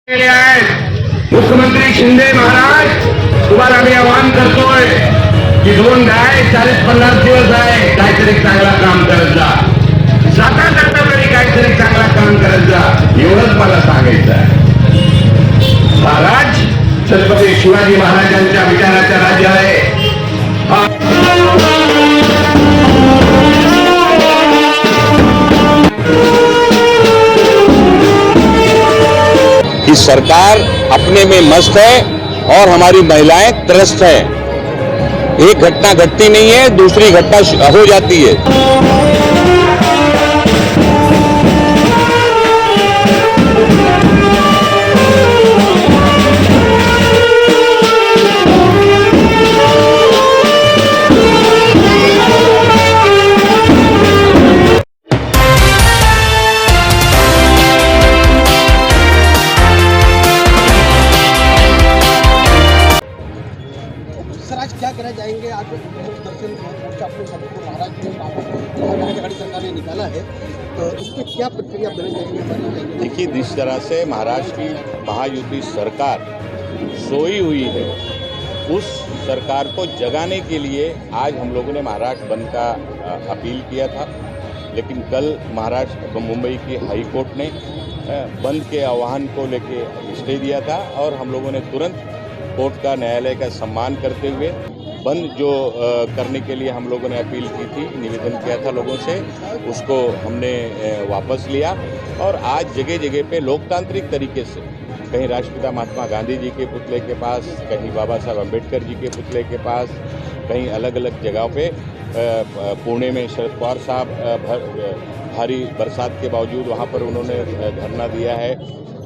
केले आहेत मुख्यमंत्री शिंदे महाराज, तुम्हाला मी आवाहन करतोय की 2 काय 40-50 दिवस आहे, काहीतरी चांगला काम करत जा, जाता तरी काहीतरी चांगला काम करत जा, एवढंच मला सांगायचं आहे। महाराज छत्रपती शिवाजी महाराजांच्या विचाराचा राज्य आहे। कि सरकार अपने में मस्त है और हमारी महिलाएं त्रस्त है। एक घटना घटती नहीं है, दूसरी घटना हो जाती है। सर, आज क्या कहना चाहेंगे? आज दर्शन मोर्चा अपने सबको महाराष्ट्र में सरकार ने निकाला है, तो इस पर क्या प्रतिक्रिया देना चाहेंगे? देखिए, जिस तरह से महाराष्ट्र की महायुति सरकार सोई हुई है, उस सरकार को जगाने के लिए आज हम लोगों ने महाराष्ट्र बंद का अपील किया था, लेकिन कल महाराष्ट्र मुंबई की हाई कोर्ट ने बंद के आह्वान को लेके स्टे दिया था और हम लोगों ने तुरंत कोर्ट का, न्यायालय का सम्मान करते हुए बंद जो करने के लिए हम लोगों ने अपील की थी, निवेदन किया था लोगों से, उसको हमने वापस लिया और आज जगह जगह पे लोकतांत्रिक तरीके से, कहीं राष्ट्रपिता महात्मा गांधी जी के पुतले के पास, कहीं बाबा साहब अम्बेडकर जी के पुतले के पास, कहीं अलग अलग जगहों पे, पुणे में शरद पवार साहब भारी बरसात के बावजूद वहाँ पर उन्होंने धरना दिया है।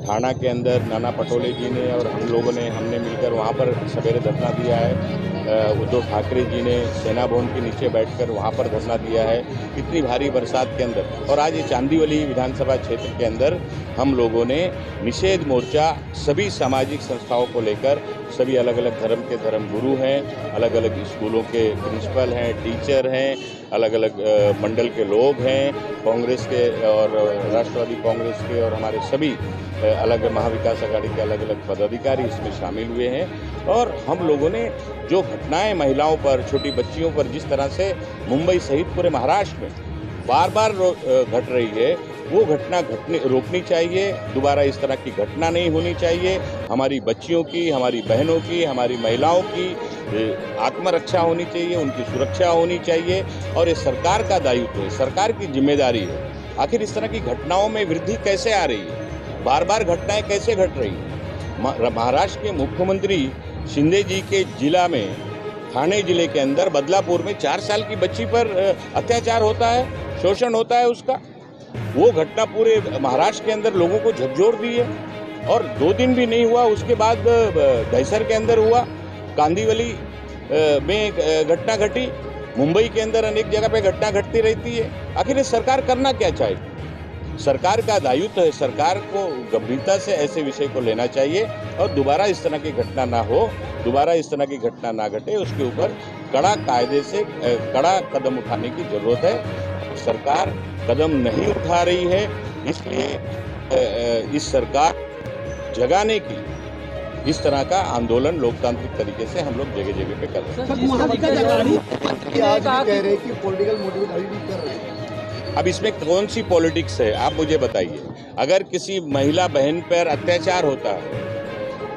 थाना के अंदर नाना पटोले जी ने और हमने मिलकर वहाँ पर सवेरे धरना दिया है। उद्धव ठाकरे जी ने सेना भवन के नीचे बैठकर वहाँ पर धरना दिया है, इतनी भारी बरसात के अंदर। और आज ये चांदीवली विधानसभा क्षेत्र के अंदर हम लोगों ने निषेध मोर्चा सभी सामाजिक संस्थाओं को लेकर, सभी अलग अलग धर्म के धर्म गुरु हैं, अलग अलग स्कूलों के प्रिंसिपल हैं, टीचर हैं, अलग अलग मंडल के लोग हैं, कांग्रेस के और राष्ट्रवादी कांग्रेस के और हमारे सभी अलग महाविकास आघाड़ी के अलग अलग पदाधिकारी इसमें शामिल हुए हैं। और हम लोगों ने जो घटनाएं महिलाओं पर, छोटी बच्चियों पर जिस तरह से मुंबई सहित पूरे महाराष्ट्र में बार बार घट रही है, वो घटना रोकनी चाहिए। दोबारा इस तरह की घटना नहीं होनी चाहिए। हमारी बच्चियों की, हमारी बहनों की, हमारी महिलाओं की आत्मरक्षा होनी चाहिए, उनकी सुरक्षा होनी चाहिए और ये सरकार का दायित्व है, सरकार की जिम्मेदारी है। आखिर इस तरह की घटनाओं में वृद्धि कैसे आ रही है, बार बार घटनाएं कैसे घट रही हैं? महाराष्ट्र के मुख्यमंत्री शिंदे जी के जिला में, ठाणे जिले के अंदर बदलापुर में 4 साल की बच्ची पर अत्याचार होता है, शोषण होता है उसका। वो घटना पूरे महाराष्ट्र के अंदर लोगों को झकझोर दी है और 2 दिन भी नहीं हुआ, उसके बाद दहिसर के अंदर हुआ, कांदिवली में घटना घटी, मुंबई के अंदर अनेक जगह पे घटना घटती रहती है। आखिर ये सरकार करना क्या चाहे? सरकार का दायित्व है, सरकार को गंभीरता से ऐसे विषय को लेना चाहिए और दोबारा इस तरह की घटना ना हो, दोबारा इस तरह की घटना ना घटे, उसके ऊपर कड़ा कायदे से कड़ा कदम उठाने की जरूरत है। सरकार कदम नहीं उठा रही है, इसलिए इस सरकार जगाने की इस तरह का आंदोलन लोकतांत्रिक तरीके से हम लोग जगह जगह पे कर रहे हैं। अब इसमें कौन सी पॉलिटिक्स है, आप मुझे बताइए। अगर किसी महिला बहन पर अत्याचार होता है,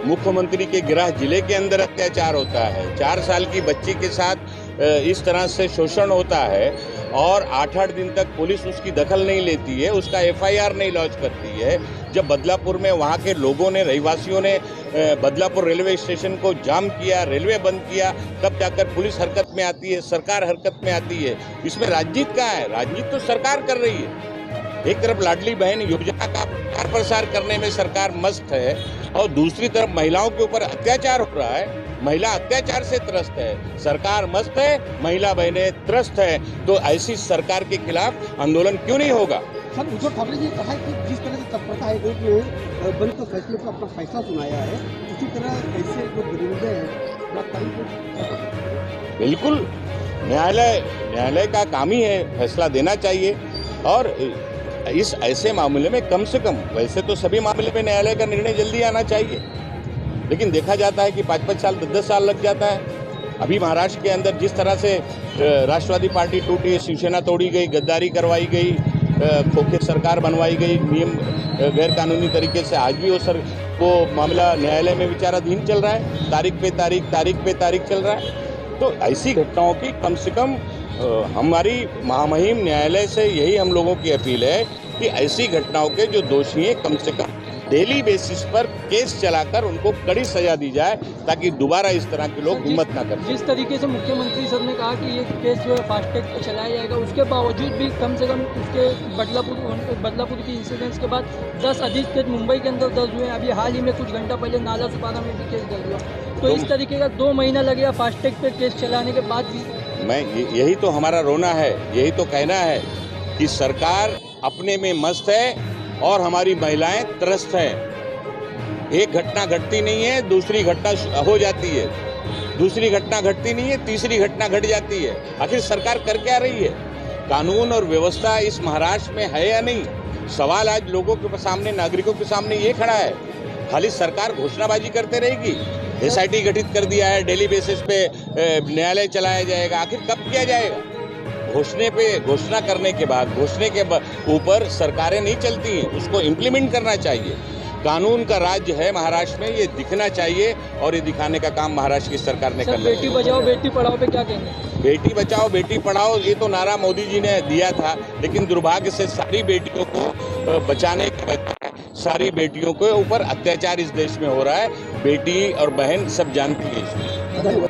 मुख्यमंत्री के गृह जिले के अंदर अत्याचार होता है, 4 साल की बच्ची के साथ इस तरह से शोषण होता है और 8-8 दिन तक पुलिस उसकी दखल नहीं लेती है, उसका FIR नहीं लॉन्च करती है। जब बदलापुर में वहाँ के लोगों ने, रहवासियों ने बदलापुर रेलवे स्टेशन को जाम किया, रेलवे बंद किया, तब जाकर पुलिस हरकत में आती है, सरकार हरकत में आती है। इसमें राजनीति कहाँ है? राजनीति तो सरकार कर रही है। एक तरफ लाडली बहन योजना का प्रचार प्रसार करने में सरकार मस्त है और दूसरी तरफ महिलाओं के ऊपर अत्याचार हो रहा है, महिला अत्याचार से त्रस्त है, सरकार मस्त है, महिला बहनें त्रस्त है। तो ऐसी सरकार के खिलाफ आंदोलन क्यों नहीं होगा? सर, उद्धव ठाकरे जी ने कहा कि जिस तरह से तत्परता है कि बंद के फैसले पर अपना फैसला सुनाया है, उसी तरह कैसे जो विरोध है बिल्कुल न्यायालय का काम ही है फैसला देना चाहिए और इस ऐसे मामले में कम से कम, वैसे तो सभी मामले में न्यायालय का निर्णय जल्दी आना चाहिए, लेकिन देखा जाता है कि 5-5 साल 10-10 साल लग जाता है। अभी महाराष्ट्र के अंदर जिस तरह से राष्ट्रवादी पार्टी टूटी, शिवसेना तोड़ी गई, गद्दारी करवाई गई, खोखे सरकार बनवाई गई, नियम गैर कानूनी तरीके से, आज भी वो मामला न्यायालय में विचाराधीन चल रहा है, तारीख पे तारीख चल रहा है। तो ऐसी घटनाओं की कम से कम हमारी महामहिम न्यायालय से यही हम लोगों की अपील है कि ऐसी घटनाओं के जो दोषी हैं कम से कम डेली बेसिस पर केस चलाकर उनको कड़ी सजा दी जाए, ताकि दोबारा इस तरह के लोग हिम्मत ना करें। जिस तरीके से मुख्यमंत्री सर ने कहा कि ये केस जो है फास्ट ट्रैक पे चलाया जाएगा, उसके बावजूद भी कम से कम उसके बदलापुर की इंसिडेंट्स के बाद 10 अधिक केस मुंबई के अंदर दर्ज हुए। अभी हाल ही में कुछ घंटा पहले नाला सुपारा में भी केस दर्ज हुआ। तो इस तरीके का 2 महीना लगेगा फास्ट ट्रैक पे केस चलाने के बाद भी। यही तो हमारा रोना है, यही तो कहना है कि सरकार अपने में मस्त है और हमारी महिलाएं त्रस्त हैं। एक घटना घटती नहीं है, दूसरी घटना हो जाती है, दूसरी घटना घटती नहीं है, तीसरी घटना घट जाती है। आखिर सरकार कर क्या रही है? कानून और व्यवस्था इस महाराष्ट्र में है या नहीं? सवाल आज लोगों के सामने, नागरिकों के सामने ये खड़ा है। खाली सरकार घोषणाबाजी करते रहेगी। SIT गठित कर दिया है, डेली बेसिस पे न्यायालय चलाया जाएगा, आखिर कब किया जाएगा? घोषणा करने के बाद, घोषणे के ऊपर सरकारें नहीं चलती हैं, उसको इम्प्लीमेंट करना चाहिए। कानून का राज्य है महाराष्ट्र में, ये दिखना चाहिए और ये दिखाने का काम महाराष्ट्र की सरकार ने करना चाहिए। बेटी बचाओ बेटी पढ़ाओ पे क्या कहेंगे? बेटी बचाओ बेटी पढ़ाओ, ये तो नारा मोदी जी ने दिया था, लेकिन दुर्भाग्य से सारी बेटियों को बचाने के बजाय सारी बेटियों के ऊपर अत्याचार इस देश में हो रहा है। बेटी और बहन सब जानती है इसमें।